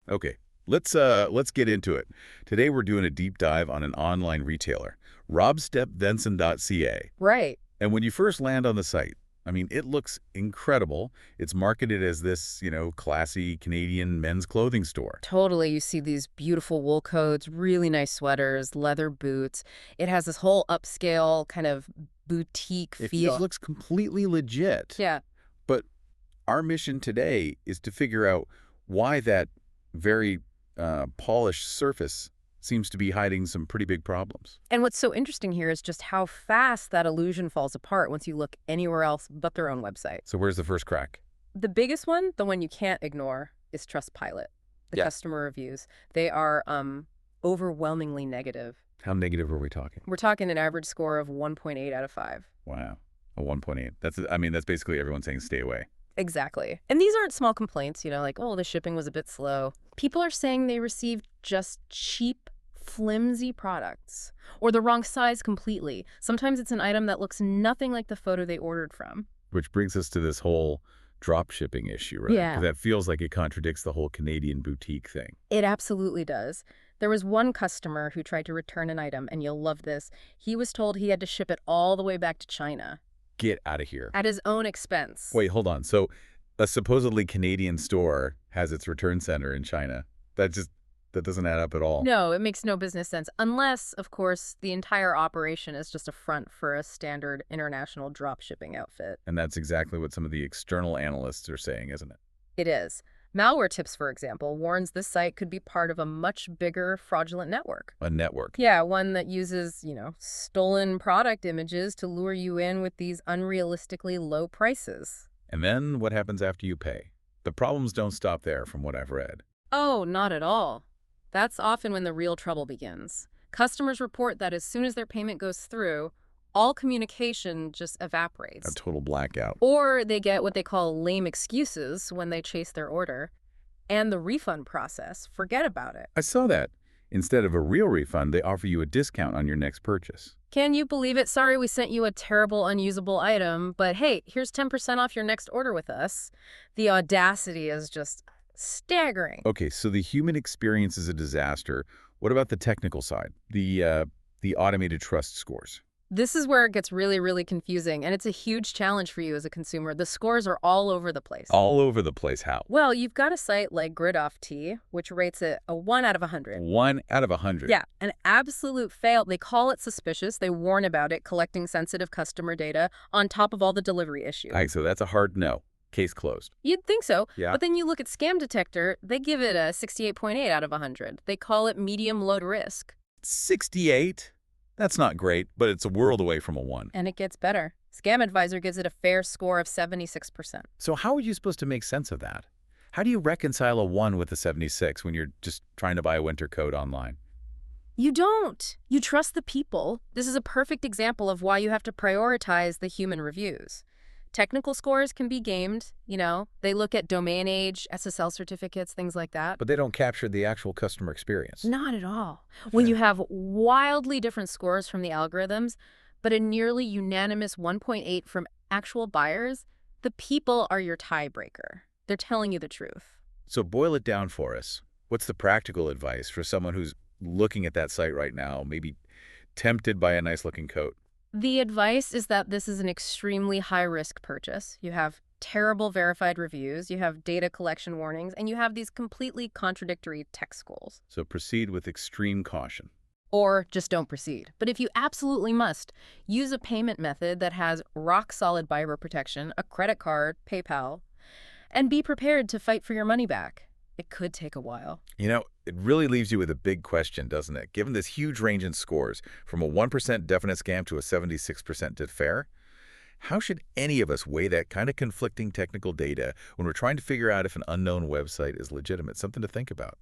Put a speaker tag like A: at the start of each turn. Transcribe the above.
A: Okay, let's get into it. Today we're doing a deep dive on an online retailer, robstepvenson.ca.
B: Right.
A: And when you first land on the site, I mean, it looks incredible. It's marketed as this, classy Canadian men's clothing store.
B: Totally. You see these beautiful wool coats, really nice sweaters, leather boots. It has this whole upscale kind of boutique
A: It
B: feel.
A: looks completely legit.
B: Yeah.
A: But our mission today is to figure out why that very polished surface seems to be hiding some pretty big problems.
B: And what's so interesting here is just how fast that illusion falls apart once you look anywhere else but their own website.
A: So where's the first crack?
B: The biggest one, the one you can't ignore, is Trustpilot. The
A: Yeah.
B: customer reviews. They are overwhelmingly negative.
A: How negative are we talking?
B: We're talking an average score of 1.8 out of 5.
A: Wow, a 1.8. That's basically everyone saying stay away.
B: Exactly. And these aren't small complaints, like, oh, the shipping was a bit slow. People are saying they received just cheap, flimsy products or the wrong size completely. Sometimes it's an item that looks nothing like the photo they ordered from.
A: Which brings us to this whole drop shipping issue, right?
B: Yeah.
A: Because that feels like it contradicts the whole Canadian boutique thing.
B: It absolutely does. There was one customer who tried to return an item, and you'll love this. He was told he had to ship it all the way back to China
A: Get out of here.
B: at his own expense.
A: Wait, hold on. So a supposedly Canadian store has its return center in China. That doesn't add up at all.
B: No, it makes no business sense. Unless, of course, the entire operation is just a front for a standard international drop shipping outfit.
A: And that's exactly what some of the external analysts are saying, isn't it?
B: It is. Malware Tips, for example, warns this site could be part of a much bigger fraudulent network.
A: A network.
B: Yeah, one that uses, stolen product images to lure you in with these unrealistically low prices.
A: And then what happens after you pay? The problems don't stop there, from what I've read.
B: Oh, not at all. That's often when the real trouble begins. Customers report that as soon as their payment goes through, all communication just evaporates.
A: A total blackout.
B: Or they get what they call lame excuses when they chase their order. And the refund process, forget about it.
A: I saw that. Instead of a real refund, they offer you a discount on your next purchase.
B: Can you believe it? Sorry we sent you a terrible, unusable item, but hey, here's 10% off your next order with us. The audacity is just staggering.
A: Okay, so the human experience is a disaster. What about the technical side? The automated trust scores.
B: This is where it gets really, really confusing, and it's a huge challenge for you as a consumer. The scores are all over the place.
A: All over the place. How?
B: Well, you've got a site like GridOffT, which rates it a 1 out of 100.
A: 1 out of 100.
B: Yeah, an absolute fail. They call it suspicious. They warn about it, collecting sensitive customer data on top of all the delivery issues.
A: All right, so that's a hard no. Case closed.
B: You'd think so.
A: Yeah.
B: But then you look at Scam Detector, they give it a 68.8 out of 100. They call it medium low risk.
A: 68? That's not great, but it's a world away from a 1.
B: And it gets better. Scam Advisor gives it a fair score of 76%.
A: So how are you supposed to make sense of that? How do you reconcile a 1 with a 76 when you're just trying to buy a winter coat online?
B: You don't. You trust the people. This is a perfect example of why you have to prioritize the human reviews. Technical scores can be gamed, They look at domain age, SSL certificates, things like that.
A: But they don't capture the actual customer experience.
B: Not at all. When you have wildly different scores from the algorithms, but a nearly unanimous 1.8 from actual buyers, the people are your tiebreaker. They're telling you the truth.
A: So boil it down for us. What's the practical advice for someone who's looking at that site right now, maybe tempted by a nice-looking coat?
B: The advice is that this is an extremely high-risk purchase. You have terrible verified reviews, you have data collection warnings, and you have these completely contradictory tech schools.
A: So proceed with extreme caution.
B: Or just don't proceed. But if you absolutely must, use a payment method that has rock-solid buyer protection, a credit card, PayPal, and be prepared to fight for your money back. It could take a while.
A: It really leaves you with a big question, doesn't it? Given this huge range in scores, from a 1% definite scam to a 76% did fair, how should any of us weigh that kind of conflicting technical data when we're trying to figure out if an unknown website is legitimate? Something to think about.